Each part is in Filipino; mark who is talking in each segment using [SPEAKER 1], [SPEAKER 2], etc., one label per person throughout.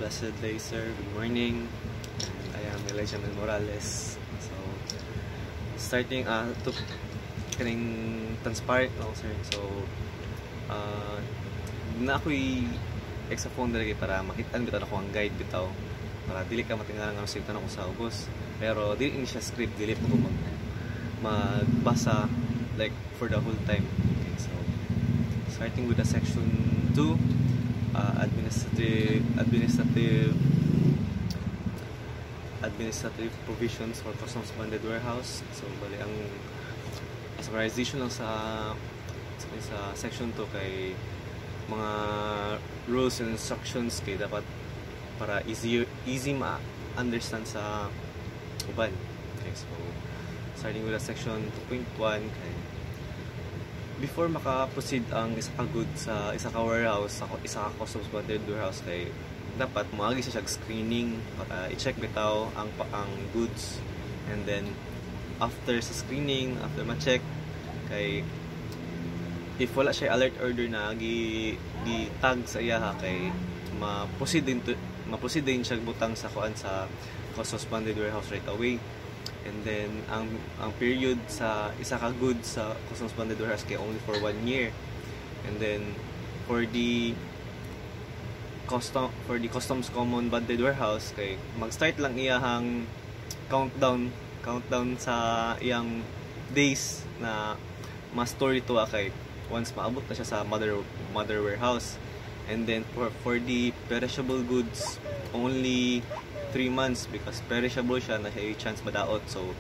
[SPEAKER 1] blessed day, sir. Good morning. I am Elijah Mel Morales. So, starting to kaning transparent no, sir. So, na ako'y exaphone lagi para makitaan bitaw ako ang guide bitaw. Para dili ka matingalan nga sa tanong ko sa ubos. Pero dili ini siya script, dili ko magbasa like for the whole time. Okay, so starting with the section 2, administrative provisions for customs bonded warehouse. So bali ang summarization lang sa section 2 kay mga rules and instructions kay dapat para easy ma-understand sa uban. Okay, so starting with the section 2.1 kay before maka-proceed ang isa ka goods sa isa ka warehouse, isa ka customs bonded warehouse kay dapat maagi siya screening para i-check bitaw ang goods, and then after sa screening, after ma-check kay if wala siya alert order na gi-tag sa iya kay ma-proceed din siya butang sa kuan sa customs bonded warehouse right away. And then ang period sa isa ka goods sa customs bonded warehouse kay only for 1 year. And then for the customs common bonded warehouse kay mag-start lang iyahang countdown sa iyang days na ma-store ito kay once maabot na siya sa mother warehouse. And then for the perishable goods only 3 months because perishable siya na siya chance madaot. So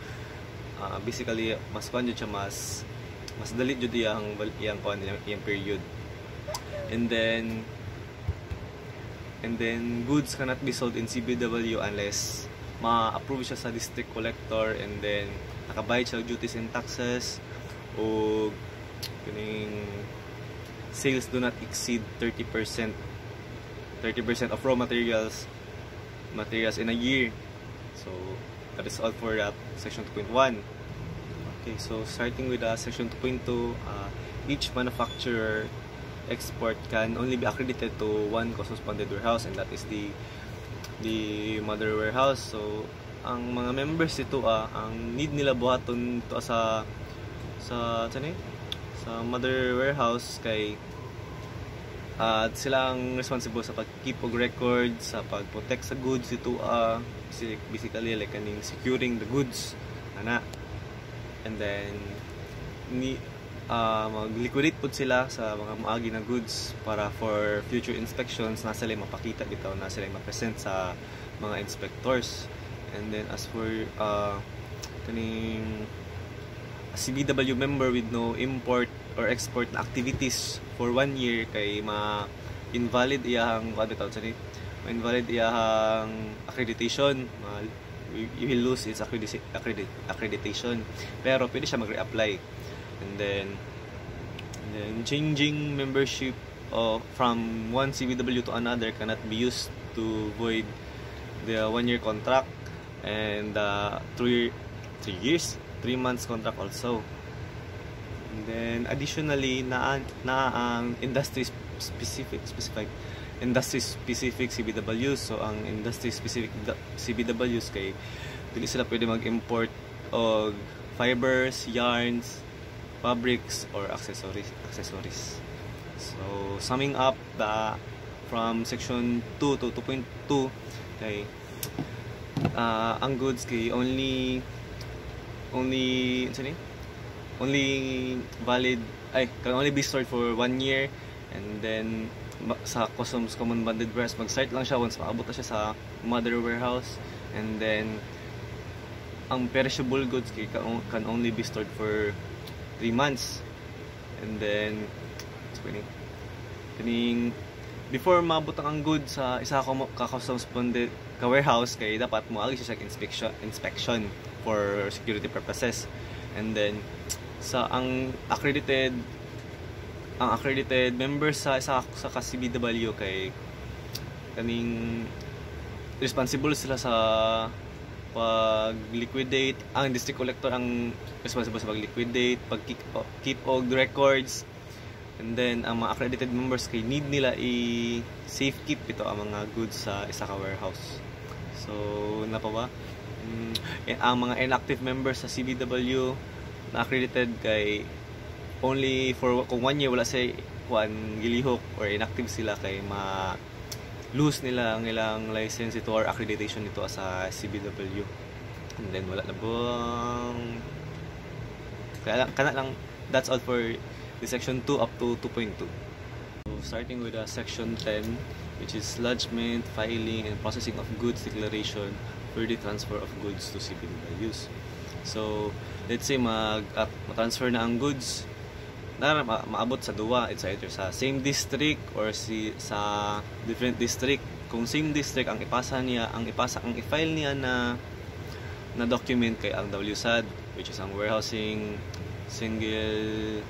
[SPEAKER 1] basically mas kuan jud siya mas dali jud iyang period. And then goods cannot be sold in CBW unless ma-approve siya sa district collector, and then nakabayad siya duties and taxes, o kining sales do not exceed 30% of raw materials in a year. So that is all for that section 2.1. Okay, so starting with section 2.2, each manufacturer export can only be accredited to one customs bonded warehouse, and that is the mother warehouse. So ang mga members dito ang need nila buhaton to sa mother warehouse kay sila ang responsible sa pag-keep og record, sa pag-protect sa goods dito, basically like kaning securing the goods ana. And then mag-liquidate po sila sa mga maagi na goods para for future inspections na sila mapakita bitaw, na sila ma-present sa mga inspectors. And then as for kaning CBW member with no import or export na activities for 1 year kay ma-invalid iyang ma-invalid iyang accreditation, you will lose its accreditation, pero pwede siya mag-reapply. And then changing membership from one CBW to another cannot be used to void the 1 year contract and 3 months contract also. And then additionally na ang industry specific CBWs. So ang industry specific CBWs kay dili sila pwede mag-import og fibers, yarns, fabrics or accessories. So summing up from section 2 to 2.2 kay ang goods kay only valid can only be stored for 1 year, and then sa customs common bonded warehouse mag-start lang siya once maabot na siya sa mother warehouse. And then ang perishable goods can only be stored for 3 months. And then kaning before maabot ang goods sa isa ka customs bonded ka warehouse kay dapat moagi siya sa inspection for security purposes. And then sa ang accredited members sa CBW kay kaning responsible sila sa pag-liquidate. Ang district collector ang responsible sa pag-liquidate, pag-keep og records, And then ang mga accredited members kay need nila i-safe keep ito ang mga goods sa isa ka warehouse. So na pa ba? Ang mga inactive members sa CBW na accredited kay only for kung 1 year wala say gilihok or inactive sila kay lose nila ang ilang license ito or accreditation ito sa CBW. And then wala na bang kana lang. That's all for the section 2 up to 2.2. So starting with section 10, which is lodgement, filing, and processing of goods declaration for the transfer of goods to CBWs. So let's say ma-transfer na ang goods na maabot sa duwa, it's either sa same district or sa different district. Kung same district ang i-file niya na document kay ang WSAD, which is ang warehousing single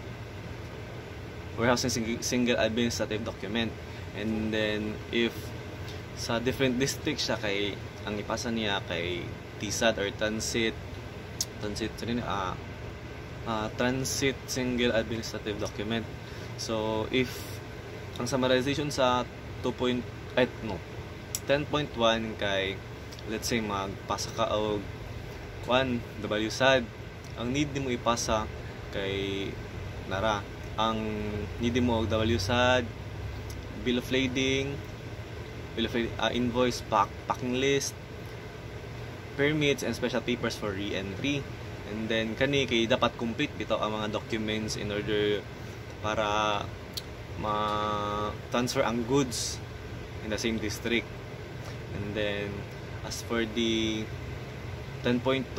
[SPEAKER 1] administrative document. And then if sa different district siya kay ang ipasa niya kay TSAD or transit single administrative document. So if ang summarization sa 10.1 kay let's say magpasa ka og WSAD, ang need mo ipasa kay nara ang need mo og WSAD, bill of lading, invoice, packing list, permits, and special papers for re-entry. And then kani kay dapat complete bitaw ang mga documents in order para ma-transfer ang goods in the same district. And then as for the 10.2,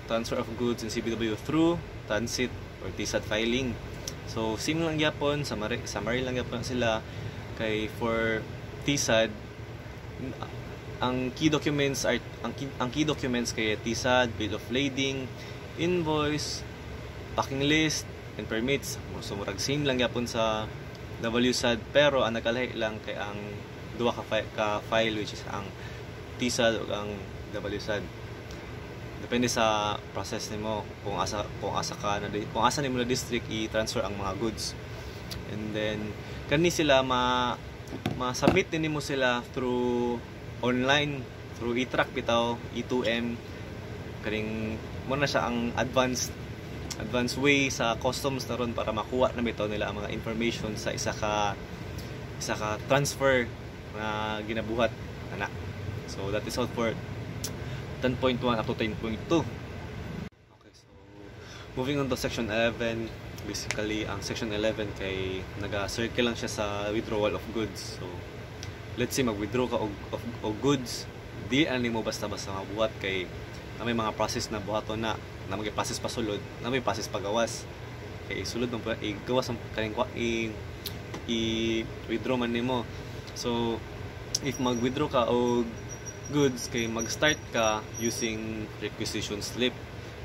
[SPEAKER 1] transfer of goods in CBW through transit or TSAD filing. So same lang gyapon, summary lang gyapon sila kay for TSAD. Ang key documents kay TSAD, bill of lading, invoice, packing list, and permits. So murag same lang gyapon sa WSAD, pero ang nagkalahi lang kay ang duha ka file, which is ang TSAD ug ang WSAD. Depende sa process nimo kung asa nimo na district i-transfer ang mga goods. And then kani sila ma-submit din nimo sila through online, through e-track bitaw, E2M. Kaning mo na siya ang advanced way sa customs na ron para makuha na bitaw nila ang mga information sa isa ka transfer na ginabuhat ana. So that is all for 10.1 up to 10.2. Okay, so moving on to section 11. Basically ang section 11 kay naga-circle lang siya sa withdrawal of goods. So let's say mag-withdraw ka og goods, di ani mo basta-basta mabuhat kay na may mga process na buhaton na mag-process pa sulod, na may process pagawas. Kay sulod man pa igawas ang kaning i-withdraw man nimo. So if mag-withdraw ka og goods kay mag-start ka using requisition slip,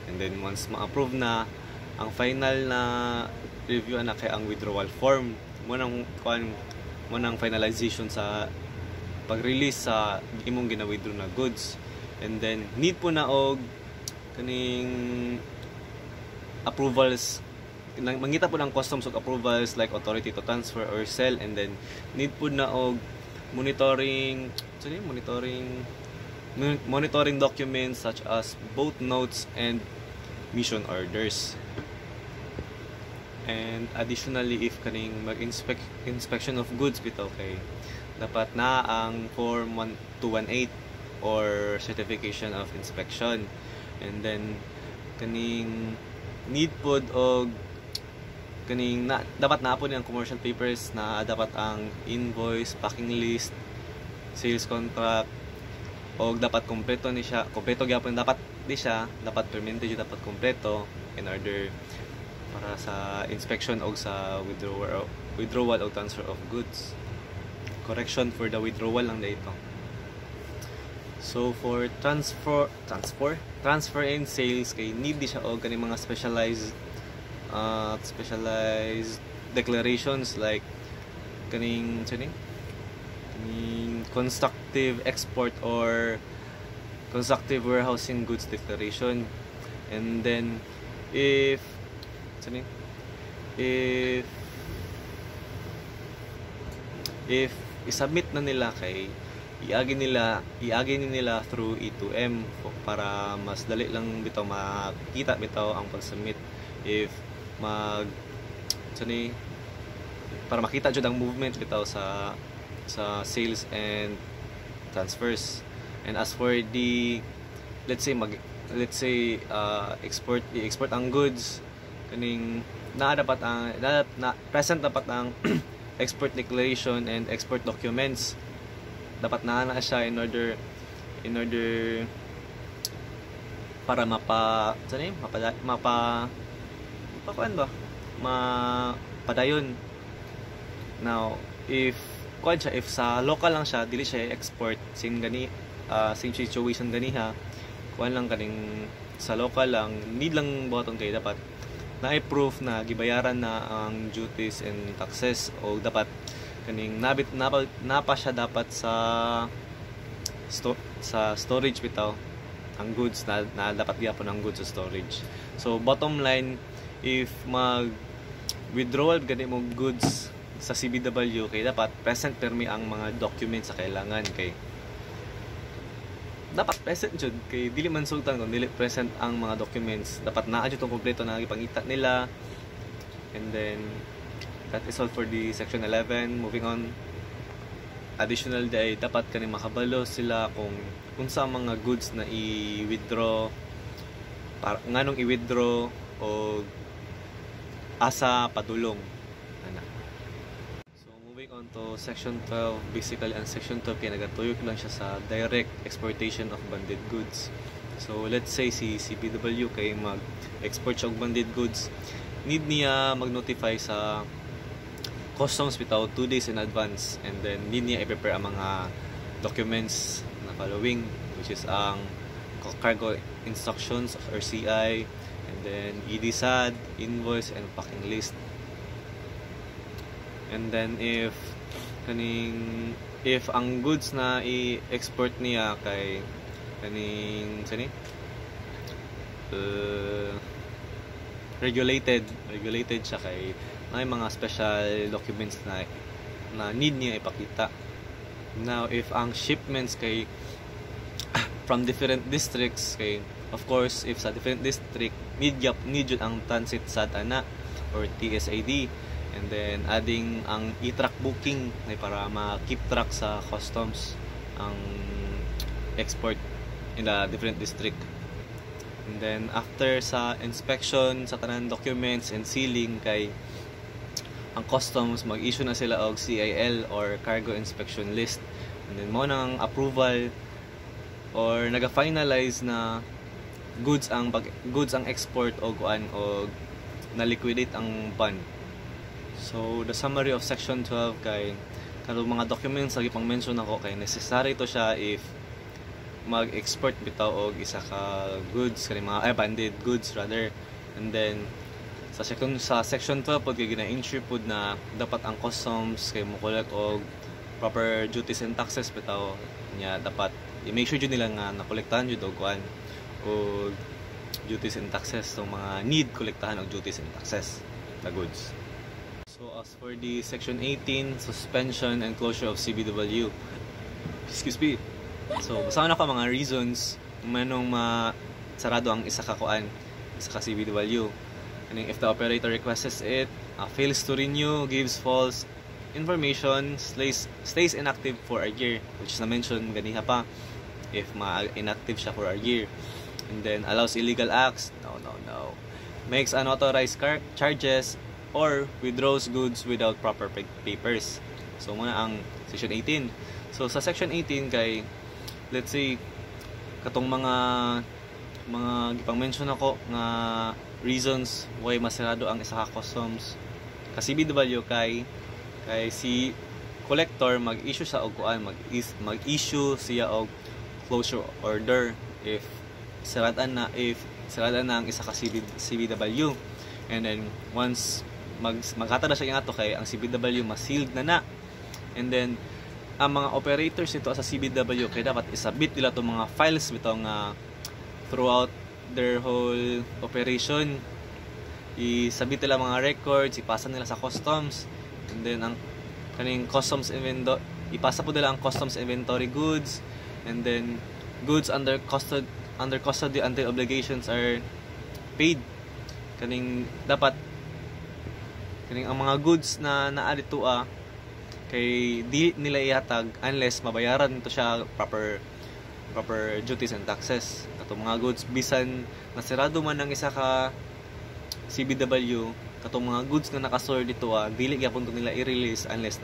[SPEAKER 1] and then once ma-approve na ang final na review ana kay ang withdrawal form mo nang finalization sa pag-release sa imong gina-withdraw na goods. And then need po na og kaning approvals, mangita po ng customs og approvals like authority to transfer or sell. And then need po na og monitoring documents such as both notes and mission orders. And additionally, if kaning inspection of goods bitaw kay dapat na ang form 1218 or certification of inspection. And then kaning need pod og kaning dapat na po ang commercial papers na dapat ang invoice, packing list, sales contract, o dapat kompleto gyapon dapat permanente dapat kompleto in order para sa inspection o sa withdrawal o transfer of goods. Correction for the withdrawal lang dito. So for transfer and sales kay need di siya og kaning mga specialized declarations like kaning constructive export or constructive warehousing goods declaration. And then if if isubmit na nila kay iagi nila through E2M para mas dali lang bitaw makita bitaw ang pag-submit if para makita jud ang movement bitaw sa sales and transfers. And as for the let's say export ang goods kaning present dapat ang export declaration and export documents, dapat na siya in order para mapadayon. Now if sa local lang siya, dili siya export same situation ganiha, kuan lang kaning sa local lang, need lang buhaton kay dapat na-proof na gibayaran na ang duties and taxes, o dapat kaning napa siya dapat sa storage bitaw ang goods na dapat gyapon ang goods sa storage. So bottom line, if withdrawal gani mo goods sa CBW, kay dapat present permi ang mga documents sa kailangan, kay dapat present jud, kay dili man sultan kung dili present ang mga documents. Dapat naa jud tong kompleto na ipangita nila. And then that is all for the section 11. Moving on, additional day, dapat kani makabalo sila kung unsa mga goods na i-withdraw, para nganong i-withdraw o asa padulong ana. Moving on to section 12, basically ang section 12 kaya nagatuyok lang siya sa direct exportation of banded goods. So let's say si CBW kay mag-export siya og banded goods, need niya mag-notify sa customs bitaw 2 days in advance, and then need niya i-prepare ang mga documents na following, which is ang cargo instructions or CI, and then EDSAD, invoice, and packing list. And then if ang goods na i-export niya kay regulated siya, kay may mga special documents na need niya ipakita. Now if ang shipments kay from different districts, kay of course if sa different district need yun ang transit SAD ana or TSAD, and then adding ang e-track booking para ma-keep track sa customs ang export in the different district. And then after sa inspection sa tanan documents and sealing, kay ang customs mag-issue na sila og CIL or cargo inspection list, and then mo nang approval or naga-finalize na goods ang export o na-liquidate ang bond. So the summary of section 12, kay kanang mga documents lagi pang mention ako, kay necessary to siya if mag-export bitaw og isa ka goods, kani mga banded goods rather. And then sa section 12 pod kay gina-ensure pod na dapat ang customs kay mo collect og proper duties and taxes bitaw nya, dapat i-make sure jud nila nga nakolektahan jud og duties and taxes, so mga need kolektahan og duties and taxes na goods. So as for the section 18, suspension and closure of CBW, excuse me, so basahan ako mga reasons manong sarado ang isa ka CBW. And if the operator requests it, fails to renew, gives false information, stays inactive for a year, which is na-mention ganiha pa, if inactive siya for a year. And then allows illegal acts, no, makes unauthorized charges, or withdraws goods without proper papers. So muna ang section 18. So sa section 18, kay let's say katong mga gipang-mention ako nga reasons why masirado ang isa ka customs ka CBW, kay si collector mag-issue sa og mag-issue siya og closure order if siratan na ang isa ka CBW. And then once magkata na siya nga to, kay ang CBW ma-sealed na. And then ang mga operators nito sa CBW, kay dapat isubmit nila to mga files bitaw nga throughout their whole operation, isubmit nila mga records, ipasa nila sa customs. And then ang kaning customs inventory, ipasa po nila ang customs inventory goods, and then goods under custody until obligations are paid. Kaning dapat kaning ang mga goods na naa dito kay di nila ihatag unless mabayaran nito siya proper duties and taxes. Katong mga goods bisan nasirado man ang isa ka CBW, katong mga goods na nakastore dito dili gyapon to nila i-release unless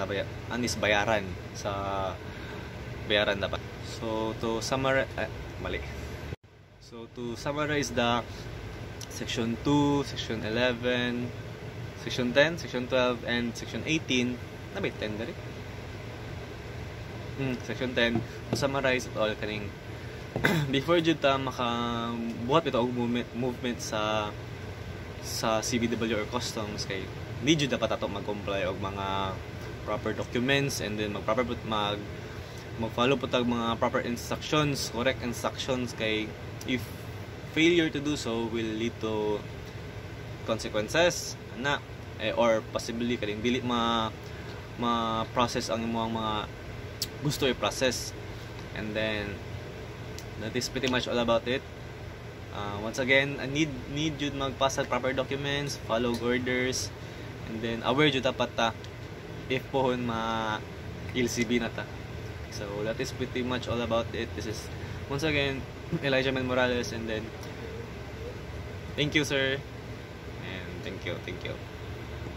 [SPEAKER 1] bayaran sa bayaran dapat. So to summarize the section 2, section 11, section 10, section 12 and section 18 na may 10 dali. Section 10 to summarize it all kaning before jud ta makabuhat ito og movement sa CBW or customs, kay di jud dapat ato mag-comply og mga proper documents, and then mag-follow po tag mga proper instructions, correct instructions, kay if failure to do so will lead to consequences or possibly kaning dili ma-process ang imong mga gusto i-process. And then that is pretty much all about it. Once again, I need jud magpasa proper documents, follow orders, and then aware jud dapat ta if pohon LCB na ta. So that is pretty much all about it. This is once again Elijah Mel Morales, and then thank you sir, and thank you.